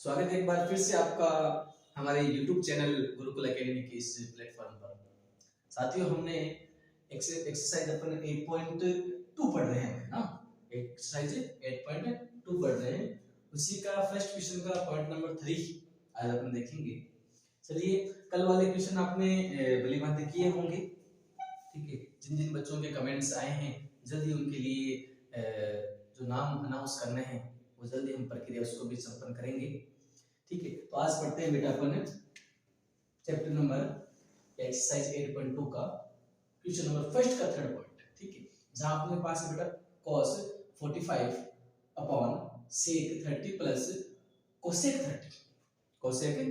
स्वागत है एक बार फिर से आपका हमारे YouTube चैनल गुरुकुल एकेडमी के इस प्लेटफॉर्म पर। साथियों, हमने एक्सरसाइज अपन 8.2 पढ़ रहे हैं ना। एक्सरसाइज 8.2 पढ़ रहे हैं, उसी का फर्स्ट क्वेश्चन का पॉइंट नंबर 3 आज अपन देखेंगे। चलिए, कल वाले क्वेश्चन आपने भली भांति किए होंगे, ठीक है। जिन जिन बच्चों के कमेंट्स आए हैं जल्दी उनके लिए जो नाम अनाउंस करने हैं वो जल्दी हम प्रक्रिया उसको भी संपन्न करेंगे, ठीक है। तो आज पढ़ते हैं बेटा अपन चैप्टर नंबर एक्सरसाइज 8.2 का क्वेश्चन नंबर फर्स्ट का थर्ड पॉइंट, ठीक है। जहां अपने पास है बेटा cos 45 upon sec 30 plus cosec 30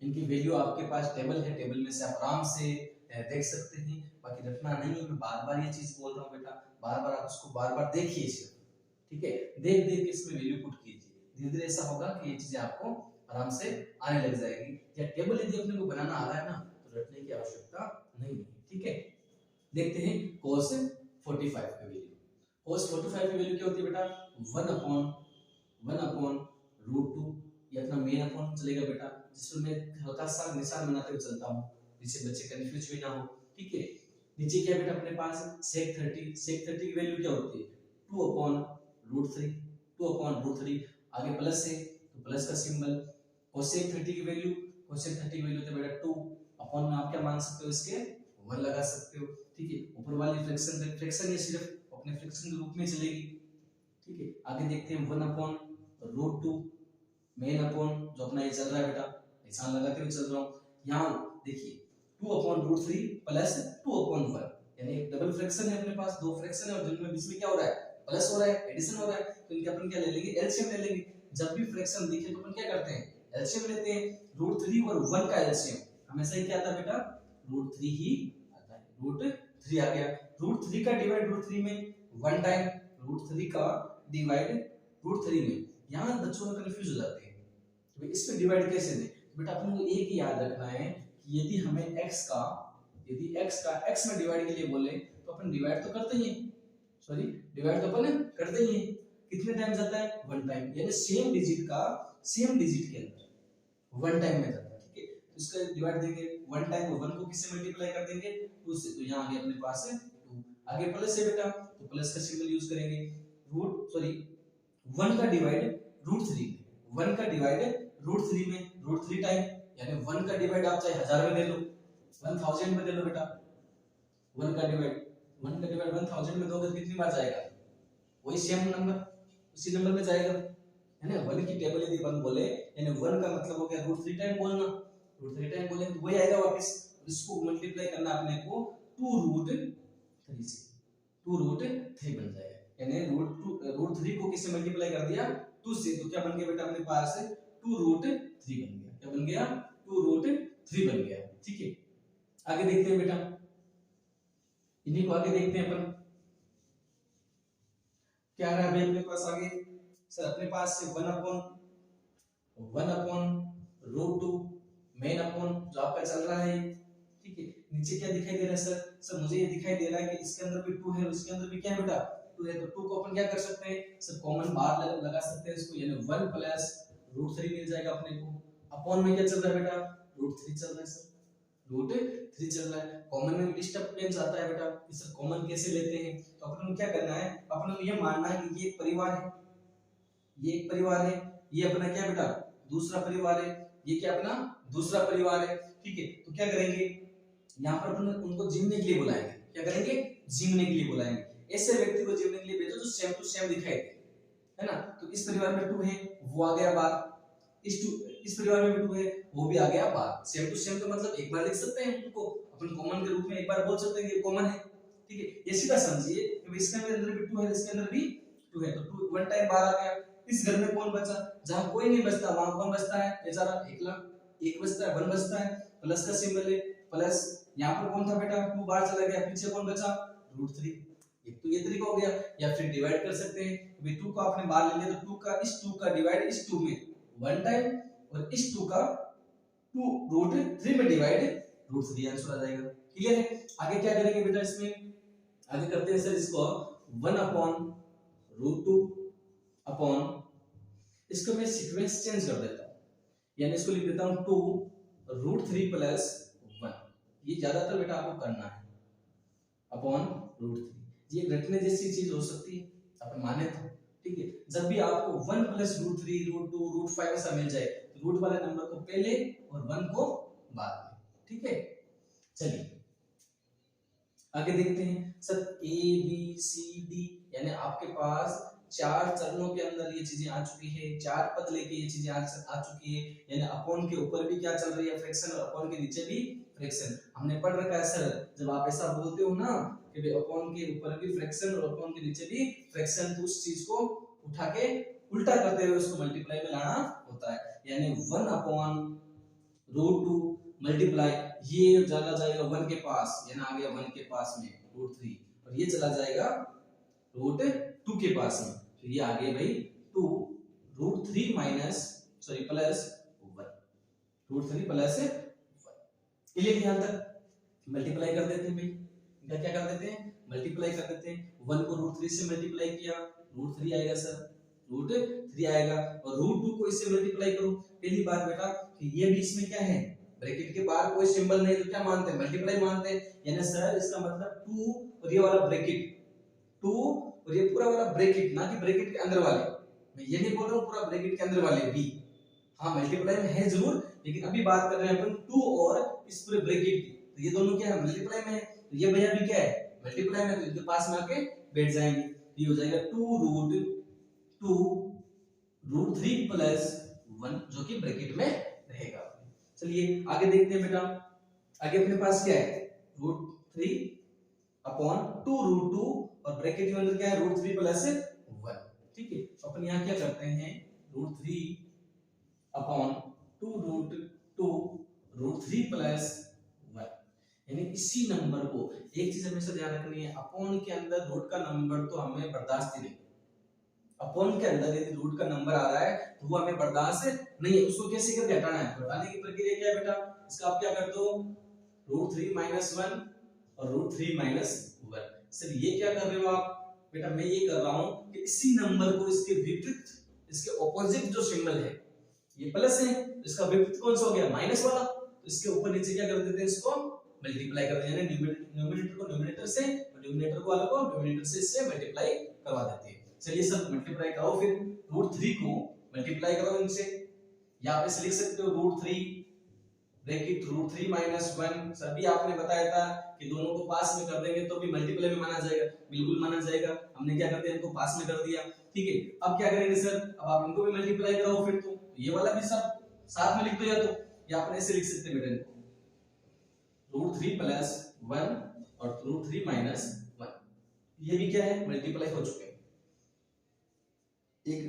इनकी वैल्यू आपके पास टेबल है, टेबल में से आप आराम से देख सकते हैं। बाकी रखना नहीं है, मैं बार-बार ये चीज बोल रहा हूं बेटा, बार-बार आप इसको बार-बार देखिए, ठीक है। देख देख के इसमें वैल्यू पुट कीजिए, धीरे-धीरे ऐसा होगा कि ये चीजें आपको आराम से आने लग जाएगी। या टेबल यदि अपने को बनाना आ रहा है ना तो रटने की आवश्यकता नहीं है, ठीक है। देखते हैं cos 45 की वैल्यू। cos 45 की वैल्यू क्या होती है बेटा 1 अपॉन √2। ये अपना मेन अपॉन चलेगा बेटा, जिसमें हल्का सा निशान बनाते हुए चलता हूं जिससे बच्चे कंफ्यूज भी ना हो, ठीक है। नीचे क्या बेटा अपने पास sec 30 की वैल्यू क्या होती है 2 अपॉन √3 आगे प्लस है तो प्लस का सिंबल। cosec 30 की वैल्यू तो बेटा 2 अपॉन में आप क्या मान सकते हो इसके 1 लगा सकते हो, ठीक है। ऊपर वाली फ्रैक्शन ये सिर्फ अपने फ्रैक्शन के रूप में चलेगी, ठीक है। आगे देखते हैं 1 अपॉन √2 मेन अपॉन जो अपना ये चल रहा है बेटा, निशान लगाते हुए चल रहा हूं। यहां देखिए 2 अपॉन √3 प्लस 2 अपॉन 1, यानी एक डबल फ्रैक्शन है अपने पास, दो फ्रैक्शन है और जिनमें बीच में क्या हो रहा है प्लस हो रहा है, एडिशन हो रहा है, तो इनके अपन क्या ले लेंगे एलसीएम ले लेंगे। जब भी फ्रैक्शन दिखे तो अपन क्या करते हैं एलसीएम लेते हैं। √3 और 1 का एलसीएम हमेशा ही क्या आता है बेटा √3 ही आता है, √3 आ गया। √3 का डिवाइड √3 में 1 टाइम, √3 का डिवाइड √3 में। यहां बच्चों में कंफ्यूज हो जाते हैं तो इस पे डिवाइड कैसे दें। बेटा अपन को एक ही याद रखना है कि यदि हमें x का x में डिवाइड के लिए बोले तो अपन डिवाइड तो करते ही हैं, डिवाइड तो अपन करते ही हैं। कितने टाइम जाता है 1 टाइम, यानी सेम डिजिट के अंदर 1 टाइम में जाता है, ठीक है। तो इसका डिवाइड देंगे 1 टाइम, 1 को किससे मल्टीप्लाई कर देंगे 2 से, तो यहां आगे अपने पास है 2। आगे प्लस है बेटा तो प्लस का सिंबल यूज करेंगे। 1 का डिवाइड √3 में, √3 टाइम, यानी 1 का डिवाइड आप चाहे 1000 में दे लो, 1000 में दे लो बेटा। 1 का डिवाइड 1000 में दोगे तो कितनी बार जाएगा वही सेम नंबर, उसी नंबर में जाएगा, है ना। 1 की टेबल यदि अपन बोले यानी 1 का मतलब हो गया √3 टाइम बोलना, √3 टाइम बोले तो वही आएगा वापस। इसको मल्टीप्लाई करना अपने को 2√3 से, 2√3 बन जाएगा, यानी √3 को किससे मल्टीप्लाई कर दिया 2 से, तो क्या बन गया बेटा अपने पास 2√3 बन गया। क्या बन गया 2√3 बन गया, ठीक है। आगे देखते हैं बेटा, इन्हीं को आगे देखते हैं अपन क्या रहा है अपने पास आगे। सर अपने पास से 1 अपॉन √2 मेन अपॉन जो आपका चल रहा है, ठीक है। नीचे क्या दिखाई दे रहा है सर मुझे ये दिखाई दे रहा है कि इसके अंदर भी 2 है और इसके अंदर भी क्या है बेटा 2 है, तो 2 को अपन क्या कर सकते हैं सर कॉमन बाहर लगा सकते हैं इसको, यानी 1 प्लस √3 मिल जाएगा अपने को। अपॉन में क्या चल रहा है बेटा √3 चल रहा है सर, √3 चल रहा है। कॉमन में डिस्टर्बेंस आता है बेटा कि सर कॉमन कैसे लेते हैं, तो अपन को क्या करना है, अपन को ये मानना है कि ये एक परिवार है, ये एक परिवार है, ये अपना क्या बेटा दूसरा परिवार है, ये क्या अपना दूसरा परिवार है, ठीक है। तो क्या करेंगे यहाँ पर अपन उनको जिमने के लिए बुलाएंगे, क्या करेंगे जिमने के लिए बुलाएंगे। ऐसे व्यक्ति को जिमने के लिए भेजो जो सेम टू सेम दिखाई दे, है ना। तो इस परिवार में 2 है वो आ गया बाहर, इस परिवार में भी 2 है वो भी आ गया बाहर। सेम टू सेम तो मतलब एक बार लिख सकते हैं उनको अपन कॉमन के रूप में एक बार बोल सकते हैं कि कॉमन है, ठीक है। ये सीधा समझिए कि इसके अंदर भी 2 है इसके अंदर भी 2 है, तो 2 1 टाइम बाहर आ गया। इस घर में कौन बचा, जहां कोई नहीं बचता वहां कौन बचता है बेचारा एकला, एक बचता है 1 बचता है, प्लस का सिंबल है प्लस। यहां पर कौन था बेटा 2 बाहर चला गया, पीछे कौन बचा √3। एक तो ये तरीका हो गया, या फिर डिवाइड कर सकते हैं, अभी 2 को आपने बाहर ले लिया तो 2 का डिवाइड इस 2 में 1 टाइम और इस 2 का 2√3 में डिवाइड √3 आंसर आ जाएगा। क्लियर है। आगे क्या करेंगे बेटा इसमें, आगे करते हैं सर इसको 1 अपॉन √2 अपॉन, इसको मैं सीक्वेंस चेंज कर देता हूं, यानी इसको लिख देता हूं 2√3 प्लस 1। ये ज्यादातर बेटा आपको करना है अपॉन √3। ये रटने जैसी चीज हो सकती है, अपन माने तो ठीक है। जब भी आपको 1 प्लस √3 √2 √5 ऐसा मिल जाए तो रूट वाले नंबर को पहले और 1 को बाद में, ठीक है। चलिए आगे देखते हैं sir. A B C D यानी आपके पास 4 चरणों के अंदर ये चीजें आ चुकी है, 4 पद लेके ये चीजें आ चुकी है। यानी अपॉन के ऊपर भी क्या चल रही है, फ्रैक्शन, और अपॉन के नीचे भी फ्रैक्शन। हमने पढ़ रखा है सर, जब आप ऐसा बोलते हो ना कि भाई अपॉन के ऊपर भी फ्रैक्शन और अपॉन के नीचे भी फ्रैक्शन, तो उस चीज को उठा के उल्टा करते हुए उसको मल्टीप्लाई में लाना होता है। यानी 1/√2 मल्टीप्लाई, ये चला जाएगा 1 के पास, यानी आ गया 1 के पास में √3, और ये चला जाएगा √2 के पास में, तो ये आ गया भाई 2√3 प्लस 1, √3 प्लस 1। क्लियर? यहां तक मल्टीप्लाई कर देते हैं भाई, इनका क्या कर देते हैं, मल्टीप्लाई कर देते हैं। 1 को √3 से मल्टीप्लाई किया, √3 आएगा सर, √3 आएगा, और √2 को इससे मल्टीप्लाई करो। पहली बात बेटा कि ये बीच में क्या है, ब्रैकेट के बाहर कोई सिंबल नहीं, तो क्या मानते हैं, मल्टीप्लाई मानते हैं। यानी सर इसका मतलब 2 और ये वाला ब्रैकेट, 2 और ये पूरा वाला ब्रैकेट, ना कि ब्रैकेट के अंदर वाले। मैं ये नहीं बोल रहा हूं पूरा ब्रैकेट के अंदर वाले भी, हाँ मल्टीप्लाई में है जरूर, लेकिन अभी बात कर रहे हैं अपन 2 और इस पूरे ब्रैकेट की, तो ये दोनों क्या है, मल्टीप्लाई में है। तो ये भैया भी क्या है, मल्टीप्लाई में, तो इनके पास में आके बैठ जाएंगे। ये हो जाएगा 2√3 प्लस 1, जो कि ब्रैकेट में रहेगा। चलिए आगे देखते हैं बेटा, आगे अपने पास क्या है, √3 अपॉन 2√2, और ब्रैकेट के अंदर क्या है, √3 प्लस 1, ठीक है। तो अपन यहाँ क्या करते हैं, √3 अपॉन 2√2 √3 प्लस 1, यानी इसी नंबर को, एक चीज हमेशा ध्यान रखनी है, अपॉन के अंदर रूट का नंबर तो हमें बर्दाश्त ही नहीं। अपॉन के अंदर यदि रूट का नंबर आ रहा है तो वो हमें बर्दाश्त नहीं है, उसको कैसे करके हटाना है, हटाने की प्रक्रिया क्या है बेटा, इसका आप क्या करते हो, √3 - 1 और √3 - 1। सर ये क्या कर रहे हो आप, बेटा मैं ये कर रहा हूं कि इसी नंबर को इसके विपरीत, इसके ऑपोजिट जो सिंबल है, ये प्लस है, इसका विपरीत कौन सा हो गया, माइनस वाला, तो इसके ऊपर नीचे क्या कर देते हैं, इसको मल्टीप्लाई कर देते हैं। न्यूमरेटर को न्यूमरेटर से और न्यूमरेटर को वाला को न्यूमरेटर से इससे मल्टीप्लाई करवा देते हैं। चलिए सर मल्टीप्लाई करो, फिर √3 को मल्टीप्लाई करो इनसे, यहाँ पे से लिख सकते हो √3 ब्रैकेट √3 - 1। सर भी आपने बताया था कि दोनों को पास में कर देंगे तो भी मल्टीप्लाई में माना जाएगा, बिल्कुल माना जाएगा। हमने क्या कर दिया, इनको पास में कर दिया, ठीक है। अब क्या करेंगे सर, अब आप इनको भी मल्टीप्लाई कराओ, फिर तो ये वाला भी सब साथ में लिख दो, या तो या आपने ऐसे लिख सकते हैं बेटा, इनको √3 प्लस 1 और √3 - 1, ये भी क्या है, मल्टीप्लाई हो चुके हैं। एक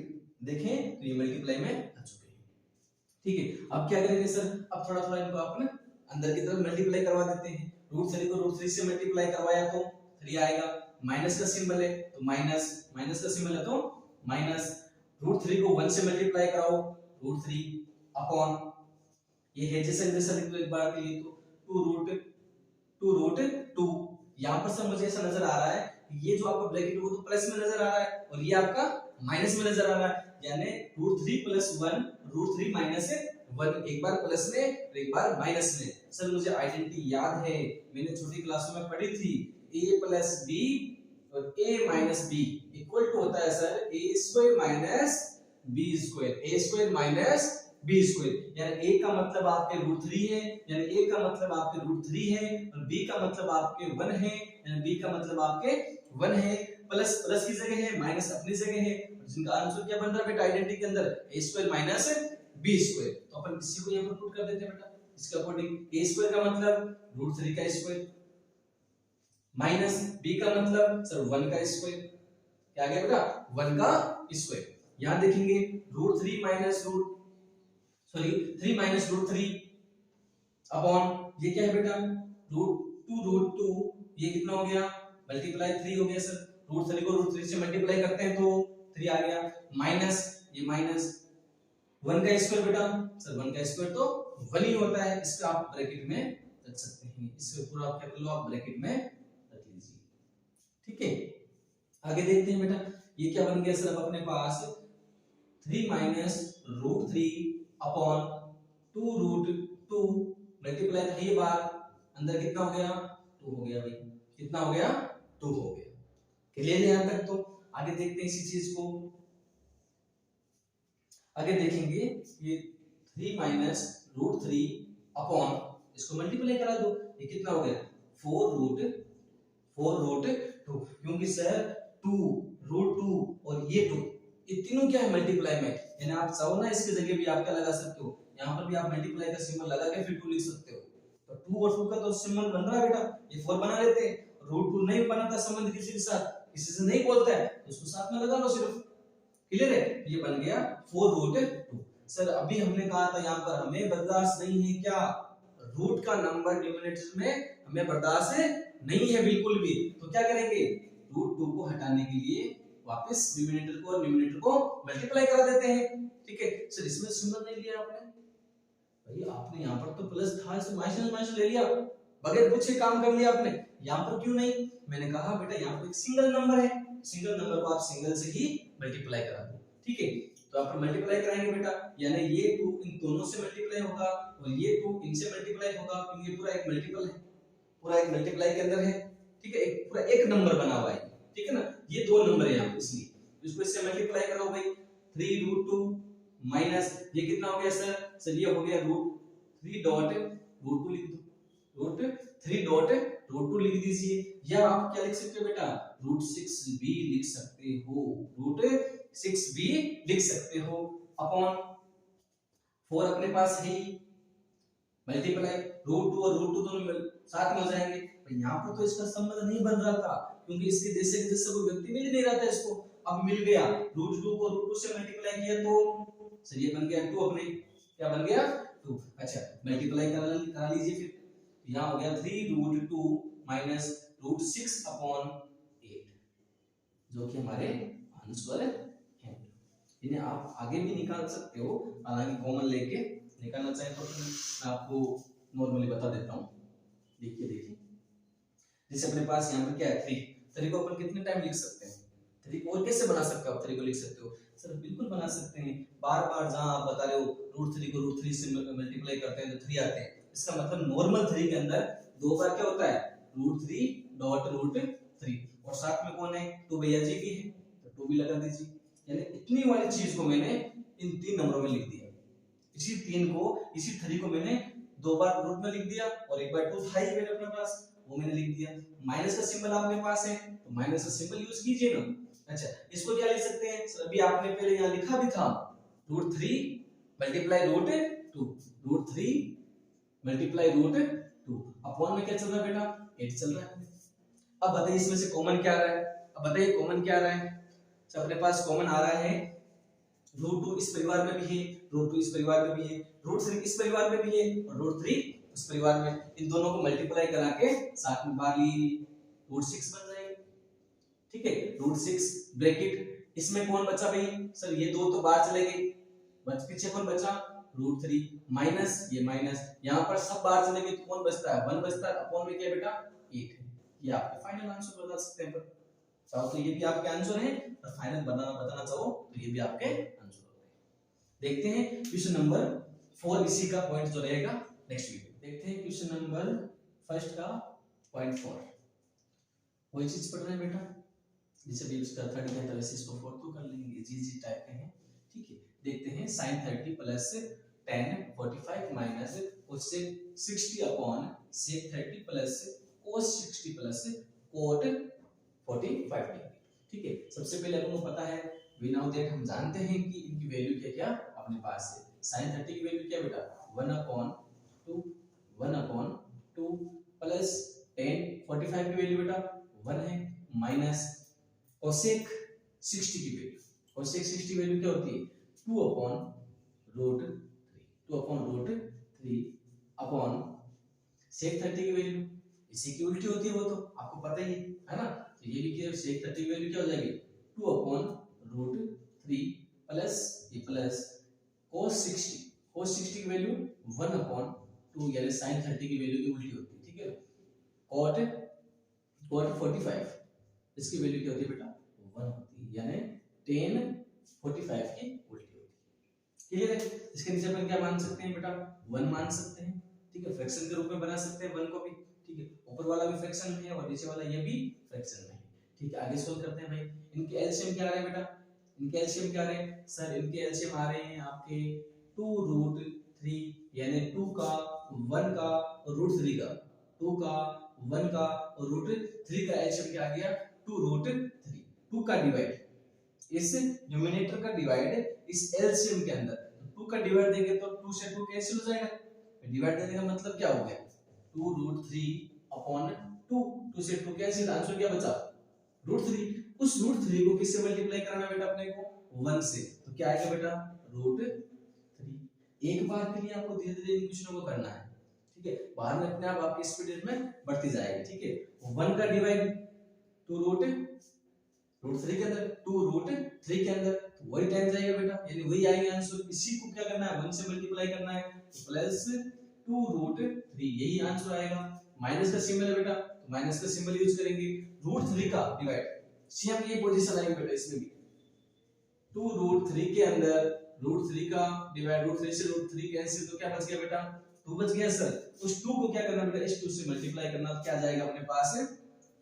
देखें तो ये मल्टीप्लाई में आ चुके हैं, ठीक है। अब क्या करेंगे सर, अब थोड़ा थोड़ा इनको अपने अंदर की तरफ मल्टीप्लाई करवा देते हैं। √3 को √3 से मल्टीप्लाई करवाया तो 3 आएगा, माइनस का सिंबल है तो माइनस, माइनस का सिंबल है तो माइनस। √3 को 1 से मल्टीप्लाई कराओ, √3 अपॉन, ये है जैसा जैसा लिख दो एक बार के लिए, तो 2√2। यहाँ पर सर मुझे ऐसा नजर आ रहा है, ये जो आपका ब्रैकेट वो तो प्लस में नजर आ रहा है और ये आपका माइनस में नजर आ रहा है, यानी √3 + 1 √3 - 1, एक बार प्लस में और एक बार माइनस में। सर मुझे आइडेंटिटी याद है, मैंने छोटी क्लासों में पढ़ी थी, a + b और a - b इक्वल टू होता है sir a² - b², a² - b², यानी a का मतलब आपके √3 है, यानी a का मतलब आपके √3 है, और b का मतलब आपके 1 है, यानी b का मतलब आपके 1 है। प्लस प्लस की जगह है, माइनस अपनी जगह है, जिनका आंसर क्या बन रहा है बेटा, आइडेंटिटी के अंदर a² - b²। तो अपन इसी को यहां पर पुट कर देते हैं बेटा, इसके अकॉर्डिंग a² का मतलब √3 का स्क्वायर माइनस b का मतलब सर 1 का स्क्वायर, क्या आ गया बेटा, 1 का स्क्वायर। यहां देखेंगे √3 - √3 अपॉन, ये क्या है बेटा, √2, ये कितना हो गया, मल्टीप्लाई 3 हो गया सर। √3 को √3 से मल्टीप्लाई करते हैं तो 3 आ गया, माइनस ये माइनस 1 का स्क्वायर बेटा, सर 1 का स्क्वायर तो 1 ही होता है, इसका आप ब्रैकेट में रख सकते हैं, इससे पूरा आप क्या कर लो, आप ब्रैकेट में रख लीजिए, ठीक है। आगे देखते हैं बेटा, ये क्या बन गया सर, अब अपने पास 3 - √3 अपॉन 2 रूट 2 मल्टीप्लाई था ये बार, अंदर कितना हो गया 2 हो गया भाई, कितना हो गया 2 हो गया। क्लियर है यहां तक? तो आगे देखते हैं इसी चीज को, आगे देखेंगे ये 3 माइनस रूट 3 अपॉन, इसको मल्टीप्लाई करा दो, ये कितना हो गया 4 रूट 2, क्योंकि सर 2 रूट 2 और ये 2 ये तीनों क्या है मल्टीप्लाई में, यानी आप चाहो ना इसकी जगह भी आप क्या लगा सकते हो, यहाँ पर भी आप मल्टीप्लाई का सिंबल लगा के फिर 2 लिख सकते हो। तो 2 और 2 का तो सिंबल बन रहा है बेटा, ये 4 बना लेते हैं, रूट 2 नहीं बनाता संबंध किसी के साथ, किसी से नहीं बोलता है तो उसको साथ में लगा लो सिर्फ। क्लियर है? ये बन गया 4 रूट 2। सर अभी हमने कहा था यहाँ पर हमें बर्दाश्त नहीं है क्या, रूट का नंबर डिनोमिनेटर में हमें बर्दाश्त नहीं है बिल्कुल भी, तो क्या करेंगे रूट 2 को हटाने के लिए वापस डिनोमिनेटर को और न्यूमरेटर को मल्टीप्लाई करा देते हैं। ठीक है सर, इसमें सिंबल नहीं लिया आपने, भाई आपने यहाँ पर तो प्लस था, इसमें माइनस ले लिया, बगैर पूछे काम कर लिया आपने, यहाँ पर क्यों नहीं? मैंने कहा बेटा यहाँ पर एक सिंगल नंबर है, सिंगल नंबर को आप सिंगल से ही मल्टीप्लाई करा दो। ठीक है, तो आप मल्टीप्लाई कराएंगे बेटा, यानी ये 2 इन दोनों से मल्टीप्लाई होगा और ये 2 इनसे मल्टीप्लाई होगा, क्योंकि ये पूरा एक मल्टीपल है, पूरा एक मल्टीप्लाई के अंदर है। ठीक है, एक पूरा एक नंबर बना हुआ है, ठीक है ना, ये 2 नंबर है यहाँ पे, इसलिए इसको इससे मल्टीप्लाई करो भाई, 3 रूट 2 माइनस ये कितना हो गया सर, सर ये हो गया रूट 3 डॉट रूट 2 लिख दो, रूट 3 डॉट रूट 2 लिख दीजिए, या आप क्या लिख सकते हो बेटा रूट 6 भी लिख सकते हो, रूट 6 भी लिख सकते हो, अपॉन 4 अपने पास है, मल्टीप्लाई रूट 2 और रूट 2 दोनों साथ में हो जाएंगे। तो यहाँ पर तो इसका संबंध नहीं बन रहा था, क्योंकि इसके जैसे जैसे कोई व्यक्ति मिल नहीं रहा था इसको, अब मिल गया, रूट 2 को रूट 2 से मल्टीप्लाई किया तो सर ये बन गया 2, अपने क्या बन गया 2। अच्छा मल्टीप्लाई करा लीजिए, फिर यहाँ हो गया 3 रूट 2 माइनस रूट 6 अपॉन 8, जो कि हमारे आंसर है। इन्हें आप आगे भी निकाल सकते हो, हालांकि कॉमन लेके निकालना चाहे तो मैं आपको नॉर्मली बता देता हूँ। देखिए देखिए, जैसे अपने पास यहाँ पर क्या है 3 को अपन कितने टाइम लिख सकते हैं, 3 को और कैसे बना सकते हो आप, 3 को लिख सकते हो सर, बिल्कुल बना सकते हैं, बार बार जहाँ आप बता रहे हो रूट 3 को रूट 3 से मल्टीप्लाई करते हैं तो 3 आते हैं, इसका मतलब नॉर्मल 3 के अंदर 2 बार क्या होता है रूट 3 डॉट रूट 3, और साथ में कौन है 2 भैया जी भी है, तो 2 भी लगा दीजिए, यानी इतनी वाली चीज को मैंने इन 3 नंबरों में लिख दिया, इसी 3 को इसी 3 को मैंने 2 बार रूट में लिख दिया, और एक बार 2 था ही मेरे अपने पास, वो मैंने लिख दिया। माइनस का सिंबल आपके पास है तो माइनस का सिंबल यूज कीजिए ना। अच्छा इसको क्या लिख सकते हैं सर, अभी आपने पहले यहाँ लिखा भी था root 3 multiply root 2, root 3 multiply root 2 upon में क्या चल रहा है बेटा 8 चल रहा है। अब बताइए इसमें से कॉमन क्या आ रहा है, अब बताइए कॉमन क्या आ रहा है, तो अपने पास कॉमन आ रहा है रूट 2 इस परिवार में भी है, रूट 2 इस परिवार में भी है, रूट 3 इस परिवार में भी है, और रूट 3 इस परिवार में, इन दोनों को मल्टीप्लाई करा के साथ में बाहर ली रूट 6 बन जाएगा। ठीक है, रूट 6 ब्रैकेट, इसमें कौन बचा भाई सर, ये 2 तो बाहर चले गए, बच पीछे कौन बचा रूट 3 माइनस ये माइनस, यहाँ पर सब बाहर चले गए तो कौन बचता है 1 बचता है, अपॉन में क्या है बेटा 8 है। ये आपके फाइनल आंसर बता सकते हैं, चाहो तो ये भी आपके आंसर है, और फाइनल बताना चाहो तो ये भी आपके आंसर होते हैं। देखते हैं क्वेश्चन नंबर 4, इसी का पॉइंट जो रहेगा नेक्स्ट वीडियो। देखते हैं क्वेश्चन नंबर फर्स्ट का पॉइंट 4, वही चीज पढ़ रहे हैं बेटा, जैसे भी उसका 30 है तो वैसे इसको 4 तो कर लेंगे, इजी टाइप के हैं। ठीक है, देखते हैं sin 30 प्लस tan 45 माइनस उससे 60 upon sec 30 plus cos 60 plus cot 45 degree. ठीक है, सबसे पहले अपन को पता है वी नाउ दैट, हम जानते हैं कि इनकी वैल्यू क्या क्या अपने पास है। sin 30 की वैल्यू क्या बेटा 1/2 प्लस tan 45 की वैल्यू बेटा 1 है, माइनस cosec 60 की वैल्यू, cosec 60 वैल्यू क्या होती है 2/√3, 2/√3 अपॉन sec 30 की वैल्यू इसी की उल्टी होती है, वो तो आपको पता ही है ना, तो ये भी क्या sec 30 की वैल्यू क्या हो जाएगी 2/√3 प्लस ये प्लस cos 60 की वैल्यू 1/2, यानी sin 30 की वैल्यू की उल्टी होती है। ठीक है, cot 45 इसकी वैल्यू क्या होती है बेटा 1 होती है, यानी tan 45 की उल्टी होती है। क्लियर है? इसके नीचे अपन क्या मान सकते हैं बेटा, 1 मान सकते हैं, ठीक है, फ्रैक्शन के रूप में बना सकते हैं 1 को भी, ठीक है, ऊपर वाला भी फ्रैक्शन में है और नीचे वाला ये भी फ्रैक्शन में है, ठीक है। आगे सोल्व करते हैं भाई। इनके एलसीएम क्या आ रहे हैं बेटा, इनके एलसीएम क्या आ रहे हैं सर, इनके एलसीएम आ रहे हैं आपके 2√3 यानी 2 का 1 का और √3 का, 2 का 1 का और √3 का एलसीएम क्या आ गया 2√3, 2 का डिवाइड इस न्यूमरेटर का डिवाइड इस एलसीएम के अंदर, 2 का डिवाइड देंगे तो 2 से 2 कैंसिल हो जाएगा, डिवाइड देने का मतलब क्या हो गया 2√3/2, 2 से 2 कैंसिल, आंसर क्या बचा √3। उस √3 को किससे मल्टीप्लाई कराना बेटा अपने को 1 से, तो क्या आएगा बेटा √3। एक बार के लिए आपको धीरे धीरे इन क्वेश्चनों को करना है, ठीक है, बाद में अपने आप आपकी स्पीड में बढ़ती जाएगी, ठीक है। 1 का डिवाइड 2√3 के अंदर, 2√3 के अंदर तो वही टाइम जाएगा बेटा, यानी वही आएगा आंसर। इसी को क्या करना है 1 से मल्टीप्लाई करना है, प्लस 2√3 यही आंसर आएगा। माइनस का सिंबल है बेटा, तो माइनस का सिंबल यूज करेंगे, √3 का डिवाइड, सेम ये पोजीशन आएगी बेटा इसमें भी, 2√3 के अंदर √3 का डिवाइड, √3 से √3 कैंसिल, तो क्या बच गया बेटा 2 बच गया सर। उस 2 को क्या करना बेटा इस 2 से मल्टीप्लाई करना, तो क्या आ जाएगा अपने पास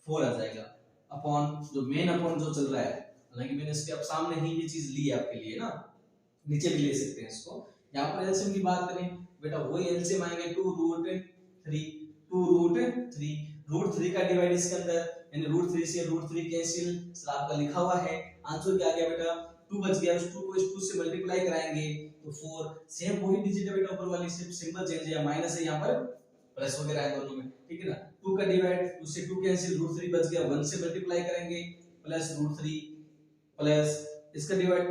4 आ जाएगा अपॉन जो मेन अपॉन जो चल रहा है, हालांकि मैंने इसके अब सामने ही ये चीज ली है आपके लिए ना, नीचे भी ले सकते हैं इसको। यहाँ पर एलसीएम की बात करें बेटा, वही एलसीएम आएंगे 2√3, 2√3 का डिवाइड इसके अंदर, यानी √3 से √3 कैंसिल, सर आपका लिखा हुआ है, आंसर क्या आ गया बेटा 2 बच गया। उस 2 को इस 2 से मल्टीप्लाई कराएंगे तो 4, सेम वही डिजिट है बेटा, ऊपर वाली सिर्फ सिंबल चेंज है, माइनस है यहाँ पर प्लस वगैरह है दोनों में, ठीक है ना। 2 का डिवाइड, उससे 2 कैंसिल, √3 बच गया, 1 से मल्टीप्लाई करेंगे प्लस √3 प्लस इसका डिवाइड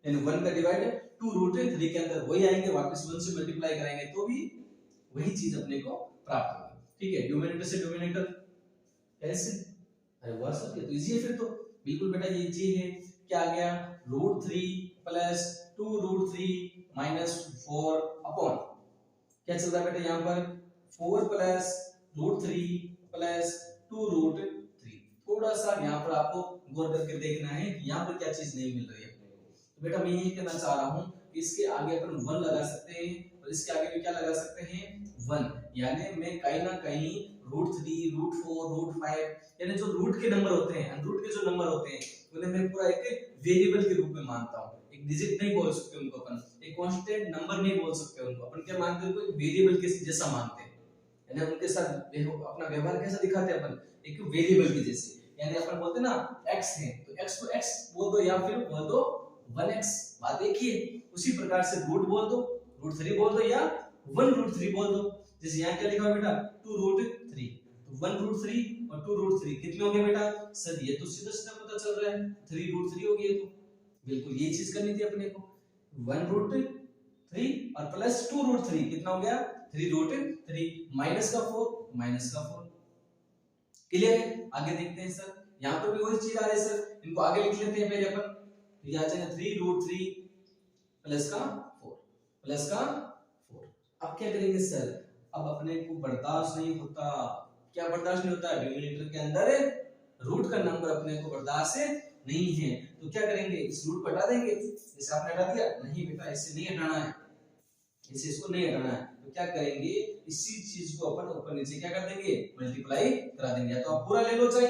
यानी 1 का डिवाइड 2√3 के अंदर वही आएंगे, वापस 1 से मल्टीप्लाई कराएंगे तो भी वही चीज अपने को प्राप्त होगी, ठीक है। न्यूमरेटर से डिनोमिनेटर कैसे, अरे वाह सर ये तो इजी है फिर तो, बिल्कुल बेटा ये इजी है। क्या आ गया √3 प्लस 2√3 - 4 अपॉन क्या चल रहा है बेटा यहाँ पर 4 प्लस √3 प्लस 2√3। थोड़ा सा यहाँ पर आपको गौर करके देखना है कि यहाँ पर क्या चीज नहीं मिल रही है अपने को। तो बेटा मैं यही कहना चाह रहा हूँ, इसके आगे अपन 1 लगा सकते हैं और इसके आगे भी क्या लगा सकते हैं 1, यानी मैं कहीं ना कहीं √3 √4 √5 यानी जो रूट के नंबर होते हैं, अनरूट के जो नंबर होते हैं उन्हें मैं पूरा एक वेरिएबल के रूप में मानता हूँ। एक डिजिट नहीं बोल सकते उनको अपन, एक कांस्टेंट नंबर नहीं बोल सकते उनको, अपन क्या मानते हैं उनको एक वेरिएबल के जैसा मानते हैं, यानी उनके साथ अपना व्यवहार कैसा दिखाते हैं अपन एक वेरिएबल के जैसे, यानी अपन बोलते हैं ना x है तो x को x बोल दो या फिर बोल दो 1x, बात एक ही है। उसी प्रकार से रूट बोल दो, √3 बोल दो या 1√3 बोल दो। जैसे यहाँ क्या लिखा है बेटा 2√3, तो 1√3 और 2√3 कितने हो गए बेटा सर, ये तो सीधा सीधा पता चल रहा है 3√3 हो गया। तो बिल्कुल ये चीज करनी थी अपने को, 1√3 और प्लस 2√3 कितना हो गया 3√3 माइनस का 4 क्लियर है। आगे देखते हैं सर, यहाँ पर भी वही चीज आ रही है सर, इनको आगे लिख लेते हैं पहले अपन, तो ये आ जाएगा 3√3 प्लस का 4। अब क्या करेंगे सर, अब अपने को बर्दाश्त नहीं होता, क्या बर्दाश्त नहीं होता है डिनोमिनेटर के अंदर रूट का नंबर अपने को बर्दाश्त नहीं है, तो क्या करेंगे इस रूट को हटा देंगे। जैसे आपने हटा दिया, नहीं बेटा ऐसे नहीं हटाना है, इसे इसको नहीं हटाना है, तो क्या करेंगे इसी चीज को अपन ऊपर नीचे क्या कर देंगे मल्टीप्लाई करा देंगे। या तो आप पूरा ले लो, चाहे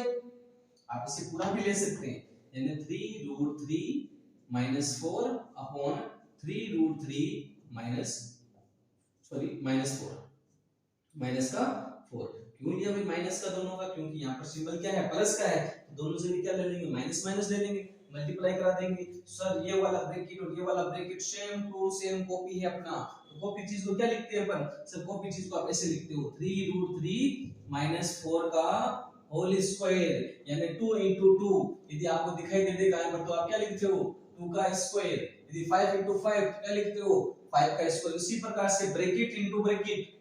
आप इसे पूरा भी ले सकते हैं, यानी 3√3 - 4 अपॉन 3√3 माइनस 4 माइनस का 4। क्यों लिया भाई माइनस का दोनों का, क्योंकि यहाँ पर सिंबल क्या है प्लस का है, दोनों से भी क्या ले लेंगे माइनस माइनस ले लेंगे, मल्टीप्लाई करा देंगे। सर ये वाला ब्रैकेट और ये वाला bracket same to same copy है अपना, तो कॉपी चीज को क्या लिखते हैं अपन सर, कॉपी चीज को आप ऐसे लिखते हो 3√3 - 4 का होल स्क्वायर, यानी 2 × 2। यदि आपको दिखाई दे देगा यहाँ पर तो आप क्या लिखते हो 2 का स्क्वायर, यदि 5 × 5 क्या लिखते हो 5 का स्क्वायर। इसी प्रकार से bracket into bracket,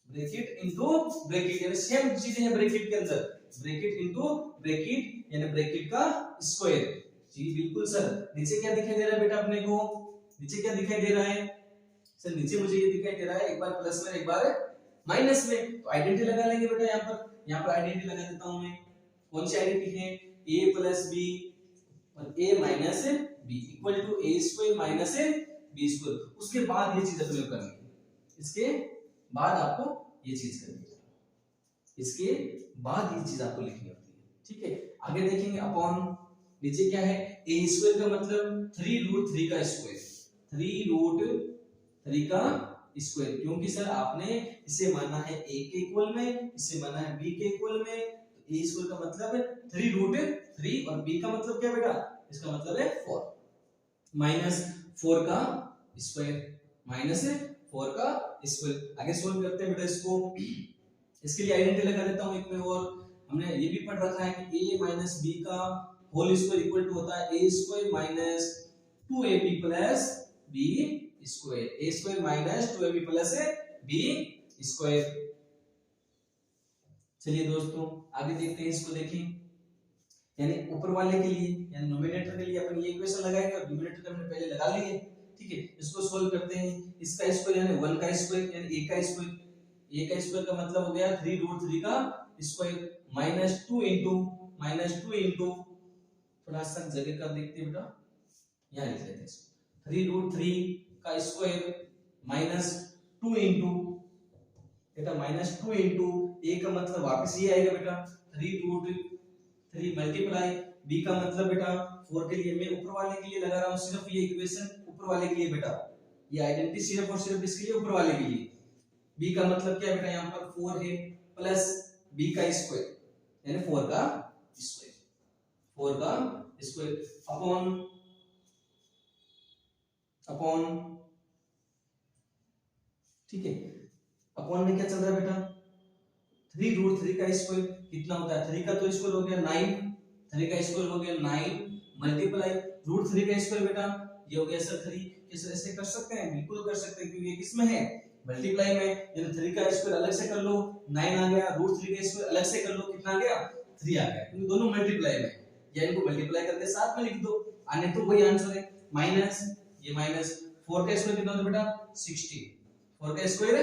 bracket into bracket, यानी सेम चीजें हैं ब्रैकेट के अंदर, ब्रैकेट इनटू ब्रैकेट यानी ब्रैकेट का स्क्वायर। जी बिल्कुल सर। नीचे क्या दिखाई दे रहा है बेटा अपने को, नीचे क्या दिखाई दे रहा है सर, नीचे मुझे ये दिखाई दे रहा है एक बार प्लस में एक बार माइनस में, तो आइडेंटिटी लगा लेंगे बेटा। यहाँ पर आइडेंटिटी लगा देता हूं मैं, कौन सी आइडेंटिटी है a + b और a - b equal to a² - b square. उसके बाद ये चीज अपने को करनी है, इसके बाद आपको ये चीज करनी है, इसके बाद ये चीज आपको लिखनी होती है, ठीक है। आगे देखेंगे अपॉन नीचे क्या है, ए स्क्वायर का मतलब 3√3 का स्क्वायर, 3√3 का स्क्वायर, क्योंकि सर आपने इसे माना है ए के इक्वल में, इसे माना है बी के इक्वल में, तो ए स्क्वायर का मतलब 3√3 और बी का मतलब क्या बेटा, इसका मतलब है 4, माइनस 4 का स्क्वायर, माइनस 4 का स्क्वायर। आगे सोल्व करते हैं बेटा इसको, इसके लिए आइडेंटिटी लगा देता हूं एक में, और हमने ये भी पढ़ रखा है कि a माइनस बी का होल स्क्वायर इक्वल टू होता है a square minus 2ab plus b square, a square minus 2ab plus b square. चलिए दोस्तों आगे देखते हैं, इसको देखें, यानी ऊपर वाले के लिए यानी नोमिनेटर के लिए अपन ये इक्वेशन लगाएंगे और डिनोमिनेटर हमने पहले लगा लिए, ठीक है। इसको सोल्व करते हैं, इसका स्क्वायर यानी 1 का स्क्वायर यानी a का स्क्वायर, a का स्क्वायर का मतलब हो गया 3√3 का स्क्वायर माइनस 2 इंटू थोड़ा सा जगह का देखते हैं बेटा, यहाँ लिख लेते हैं इसको, 3√3 का स्क्वायर माइनस 2 इंटू बेटा माइनस 2 इंटू a का मतलब वापस ये आएगा बेटा 3√3 मल्टीप्लाई b का मतलब बेटा 4 के लिए मैं ऊपर वाले के लिए लगा रहा हूँ, सिर्फ ये इक्वेशन ऊपर वाले के लिए बेटा, ये आइडेंटिटी सिर्फ और सिर्फ इसके लिए ऊपर वाले के लिए। b का मतलब क्या बेटा, यहाँ पर 4 है प्लस b का स्क्वायर यानी 4 का स्क्वायर, 4 का स्क्वायर अपॉन ठीक है, अपॉन में क्या चल रहा है बेटा 3√3 का स्क्वायर कितना होता है, 3 का तो स्क्वायर हो गया 9, 3 का स्क्वायर हो गया 9 मल्टीप्लाई √3 का स्क्वायर बेटा ये हो गया सर 3, किस ऐसे कर सकते हैं, बिल्कुल कर सकते हैं, क्योंकि ये किसमें है मल्टीप्लाई में, यानी 3 का स्क्वायर अलग से कर लो 9 आ गया, √3 का स्क्वायर अलग से कर लो कितना आ गया 3 आ गया, क्योंकि दोनों मल्टीप्लाई में, या इनको मल्टीप्लाई करके साथ में लिख दो, आने तो वही आंसर है, माइनस ये माइनस 4 का स्क्वायर कितना होता है बेटा 16, 4 का स्क्वायर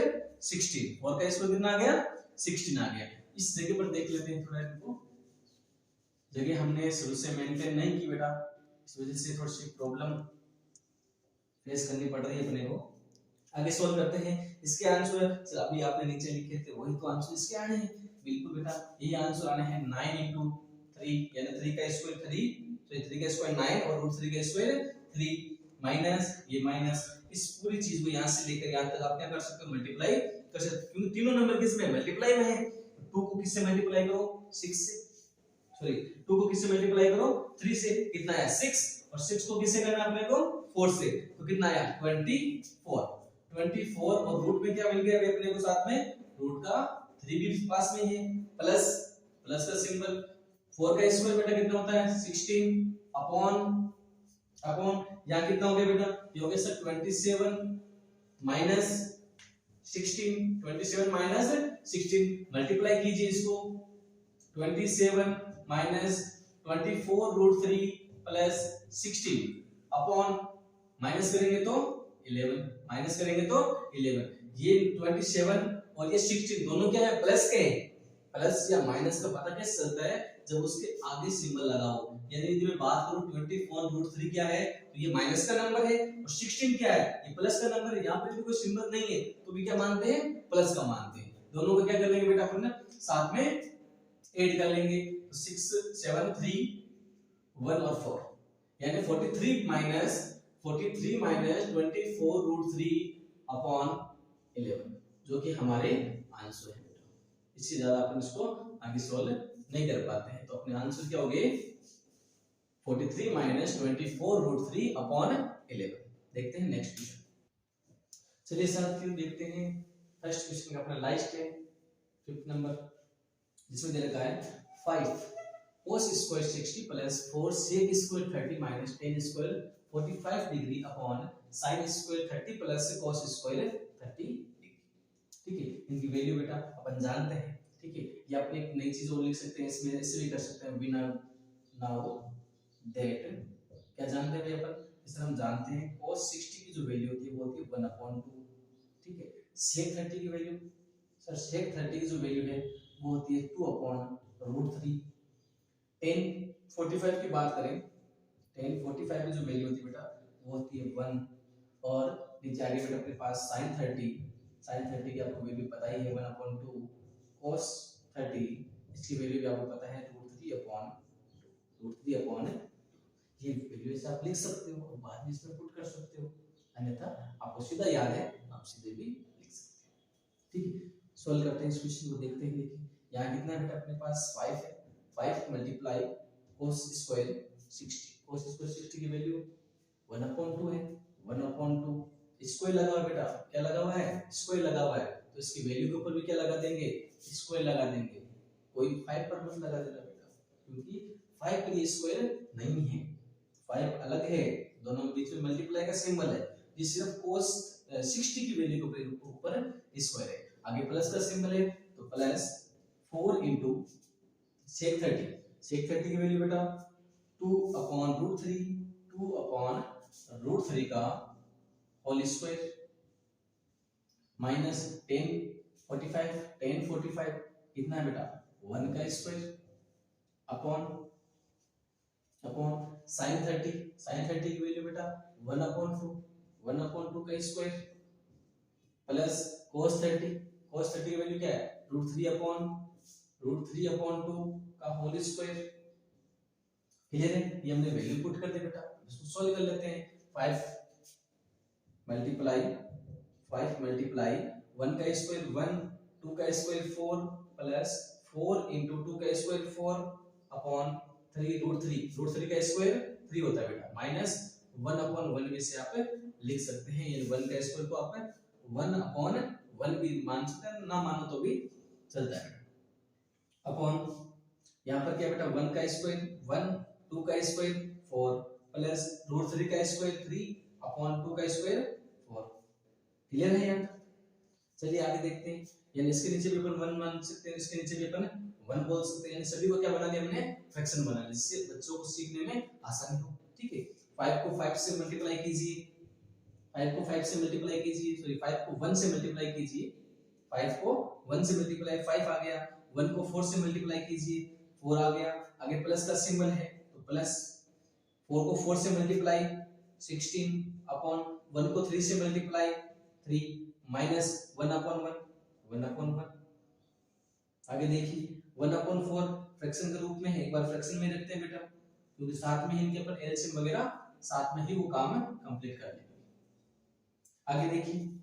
16, 4 का स्क्वायर कितना आ गया 16 आ गया। इस जगह पर देख लेते हैं, थोड़ा इनको जगह हमने शुरू से मेंटेन नहीं की बेटा, इस वजह से थोड़ी सी प्रॉब्लम फेस करनी पड़ रही है अपने को। आगे सॉल्व करते हैं, इसके आंसर अभी आपने नीचे लिखे थे वही तो आंसर इसके आने हैं, बिल्कुल बेटा ये आंसर आने हैं 9 इंटू 3 यानी 3 का स्क्वायर 3, तो 3 का स्क्वायर 9 और √3 का स्क्वायर 3 माइनस ये माइनस, इस पूरी चीज को यहाँ से लेकर यहाँ तक आप क्या कर सकते हो मल्टीप्लाई कर सकते हो, क्योंकि तीनों नंबर किसमें मल्टीप्लाई में है, 2 को किससे मल्टीप्लाई करो 6 से, सॉरी 2 को किससे मल्टीप्लाई करो 3 से, कितना है 6, और 6 को किससे करना अपने को 4 से, तो कितना आया 24 और रूट में क्या मिल गया अभी अपने को साथ में रूट का 3 भी पास में है, प्लस प्लस का सिंबल, 4 का स्क्वायर बेटा कितना होता है 16 अपॉन यहाँ कितना हो गया बेटा ये हो गया सर 27 माइनस 16, 27 माइनस 16 मल्टीप्लाई कीजिए इसको, 27 माइनस 24√3 प्लस 16 अपॉन माइनस करेंगे तो 11, माइनस करेंगे तो 11, ये 27 और ये 16 दोनों क्या है प्लस के, प्लस या माइनस का पता कैसे चलता है जब उसके आगे सिंबल लगाओ, यानी यदि मैं बात करूं 24√3 क्या है तो ये माइनस का नंबर है और 16 क्या है ये प्लस का नंबर है, यहाँ पे भी कोई सिंबल नहीं है तो भी क्या मानते हैं प्लस का मानते हैं, दोनों को क्या कर लेंगे बेटा अपन साथ में ऐड कर लेंगे, तो 6 7 3 1 और 4 यानी 43 माइनस 24√3 अपॉन 11 जो कि हमारे आंसर है, इससे ज्यादा अपन इसको आगे सॉल्व नहीं कर पाते हैं, तो अपने आंसर क्या हो गए 43 माइनस 24√3 अपॉन 11। देखते हैं नेक्स्ट क्वेश्चन। चलिए साथियों देखते हैं फर्स्ट क्वेश्चन अपना लास्ट है 5th नंबर, जिसमें दे रखा है 5 cos square 60 plus 4 sec square 30 minus 10 square 45 degree upon sin square 30 plus cos square 30 degree, ठीक है। इनकी वैल्यू बेटा अपन जानते हैं, ठीक है, ये अपने एक नई चीज और लिख सकते हैं, इसमें ऐसे भी कर सकते हैं बिना नाउ दैट क्या जानते हैं अपन, इसे हम जानते हैं cos 60 की जो वैल्यू होती है वो होती है 1/2, ठीक है। sec 30 की वैल्यू सर sec 30 की जो वैल्यू है वो होती है 2/√3, 10 45 की बात करें 10 45 की जो वैल्यू होती है बेटा वो होती है 1 और नीचे आगे बेटा अपने पास sin 30 की आपको वैल्यू पता ही है 1/2 cos 30, इसकी वैल्यू भी आपको पता है √3/2 ये वैल्यू से आप लिख सकते हो और बाद में इसमें पुट कर सकते हो, अन्यथा आपको सीधा याद है आप सीधे भी लिख सकते हैं। ठीक है, सॉल्व करते हैं इस क्वेश्चन को, देखते हैं। देखिए यहाँ कितना बेटा अपने पास 5 है, 5 मल्टीप्लाई cos स्क्वायर 60 की वैल्यू 1/2 है, 1/2 स्क्वायर लगा हुआ बेटा, क्या लगा हुआ है, स्क्वायर लगा हुआ है, तो इसकी वैल्यू के ऊपर भी क्या लगा देंगे, स्क्वायर लगा देंगे। कोई 5 पर मत लगा देना बेटा, क्योंकि 5 के लिए स्क्वायर नहीं है, 5 अलग है, दोनों के बीच में मल्टीप्लाई का सिंबल है, ये सिर्फ cos 60 की वैल्यू के ऊपर स्क्वायर है। आगे प्लस का सिंबल है तो प्लस 4 into sec 30 की वैल्यू बेटा 2/√3 का होल स्क्वायर माइनस 10 45 कितना है बेटा 1 का स्क्वायर अपॉन sin 30 की वैल्यू बेटा 1/2 का स्क्वायर प्लस cos 30 की वैल्यू क्या है √3/2 का होल स्क्वायर। क्लियर है, ये हमने वैल्यू पुट कर दी बेटा, इसको सॉल्व कर लेते हैं। 5 मल्टीप्लाई 1 का स्क्वायर 1, 2 का स्क्वायर 4 प्लस 4 into 2 का स्क्वायर 4 अपॉन 3 √3 का स्क्वायर 3 होता है बेटा, माइनस 1/1 में से आप लिख सकते हैं, यानी 1 का स्क्वायर को आप 1/1 भी मान सकते हैं, ना मानो तो भी चलता है अपॉन यहाँ पर क्या बेटा 1 का स्क्वायर 1, 2 का स्क्वायर 4 प्लस √3 का स्क्वायर 3 अपॉन 2 का स्क्वायर 4। क्लियर है यहाँ? चलिए आगे देखते हैं, यानी इसके नीचे भी अपन 1 मान सकते हैं, इसके नीचे भी अपन 1 बोल सकते हैं, यानी सभी को क्या बना दिया हमने, फ्रैक्शन बना लिया, जिससे बच्चों को सीखने में आसानी हो। ठीक है, 5 को 5 से मल्टीप्लाई कीजिए, 5 को 5 से मल्टीप्लाई कीजिए, सॉरी 5 को 1 से मल्टीप्लाई कीजिए, 5 को 1 से मल्टीप्लाई 5 आ गया, 1 को 4 से मल्टीप्लाई कीजिए 4 आ गया, आगे प्लस का सिंबल है तो प्लस 4 को 4 से मल्टीप्लाई 16 अपॉन 1 को 3 से मल्टीप्लाई 3 माइनस 1/1 आगे देखिए 1/4 फ्रैक्शन के रूप में है, एक बार फ्रैक्शन में रखते हैं बेटा, क्योंकि साथ में ही इनके अपन एलसीएम वगैरह साथ में ही वो काम कंप्लीट कर लेंगे। आगे देखिए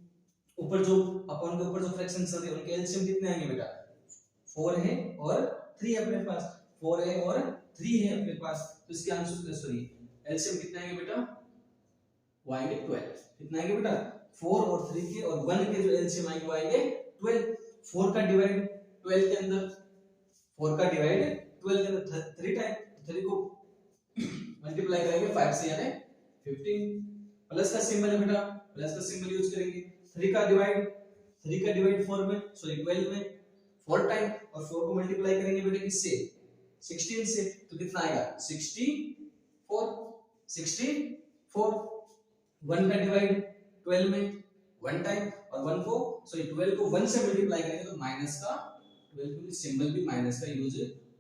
ऊपर जो अपॉन के ऊपर जो फ्रैक्शन चल रहे हैं उनके एलसीएम कितने आएंगे बेटा, 4 है और 3 है अपने पास, 4 है और 3 है अपने पास, तो इसके आंसर सॉरी एलसीएम कितना आएंगे बेटा, वो आएंगे 12। कितना आएंगे बेटा 4 और 3 के और 1 के जो एलसीएम आएंगे वो आएंगे 12। 4 का डिवाइड 12 के अंदर, 4 का डिवाइड 12 के अंदर 3 टाइम, 3 को मल्टीप्लाई करेंगे 5 से यानी 15, प्लस का सिंबल है बेटा, प्लस का सिंबल यूज करेंगे, 3 का डिवाइड 4 में सॉरी 12 में 4 टाइम, और 4 को मल्टीप्लाई करेंगे बेटा किससे 16 से, तो कितना आएगा 64। 1 का डिवाइड 12 में 1 टाइम, और 1 को सॉरी 12 को 1 से मल्टीप्लाई करेंगे तो माइनस का 12 क्योंकि सिंबल भी माइनस का यूज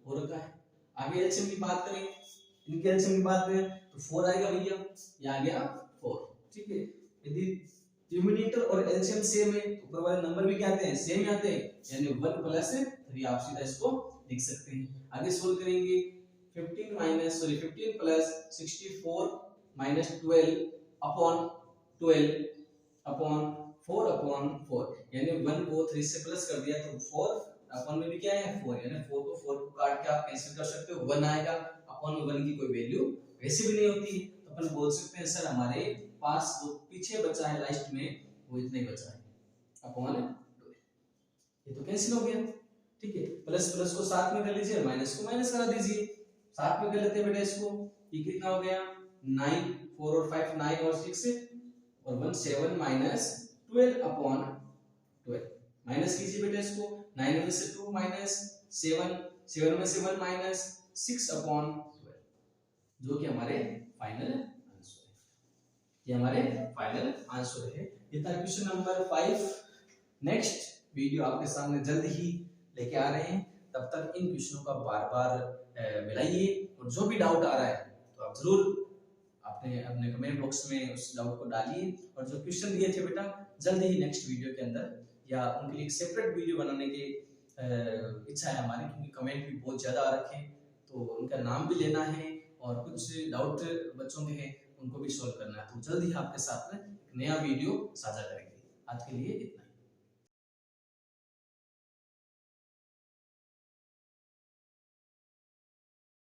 हो रखा है। आगे एलसीएम की बात करें, इनके एलसीएम की बात करें तो 4 आएगा भैया, ये आ गया 4। ठीक है, यदि न्यूमरेटर और एलसीएम सेम है तो ऊपर वाले नंबर भी क्या आते हैं, सेम ही आते हैं, यानी 1 प्लस 3 आप सीधा इसको लिख सकते हैं। आगे सोल्व करेंगे 15 प्लस 64 माइनस 12 अपॉन 4 यानी 1 को 3 से प्लस कर दिया तो 4 अपॉन में भी क्या है 4, यानी 4 को काट के आप कैंसिल कर सकते हो, 1 आएगा, अपॉन में 1 की कोई वैल्यू वैसे भी नहीं होती, तो अपन बोल सकते हैं सर हमारे पास जो पीछे बचा है लास्ट में वो इतना ही बचा है अपॉन 2, ये तो कैंसिल हो गया। ठीक है, प्लस प्लस को साथ में कर लीजिए, माइनस को माइनस करा दीजिए, साथ में कर लेते हैं बेटा इसको, ये कितना हो गया 9, 4 और 5 9 और 6 और 1 7 माइनस 12 अपॉन 12, माइनस कीजिए बेटा इसको, 9 में से 2 माइनस 7 में से 1 माइनस 6 अपॉन 12, जो कि हमारे फाइनल आंसर है। ये हमारे फाइनल आंसर है। ये था क्वेश्चन नंबर 5। नेक्स्ट वीडियो आपके सामने जल्द ही लेके आ रहे हैं, तब तक इन क्वेश्चनों का बार बार मिलाइए, और जो भी डाउट आ रहा है तो आप जरूर आप आपने अपने कमेंट बॉक्स में उस डाउट को डालिए, और जो क्वेश्चन दिए थे बेटा जल्द ही नेक्स्ट वीडियो के अंदर या उनके लिए एक सेपरेट वीडियो बनाने की इच्छा है हमारी, क्योंकि कमेंट भी बहुत ज़्यादा आ रखे हैं, तो उनका नाम भी लेना है और कुछ डाउट बच्चों के हैं उनको भी सॉल्व करना है। तो जल्द ही आपके साथ में नया वीडियो साझा करेंगे। आज के लिए इतना ही।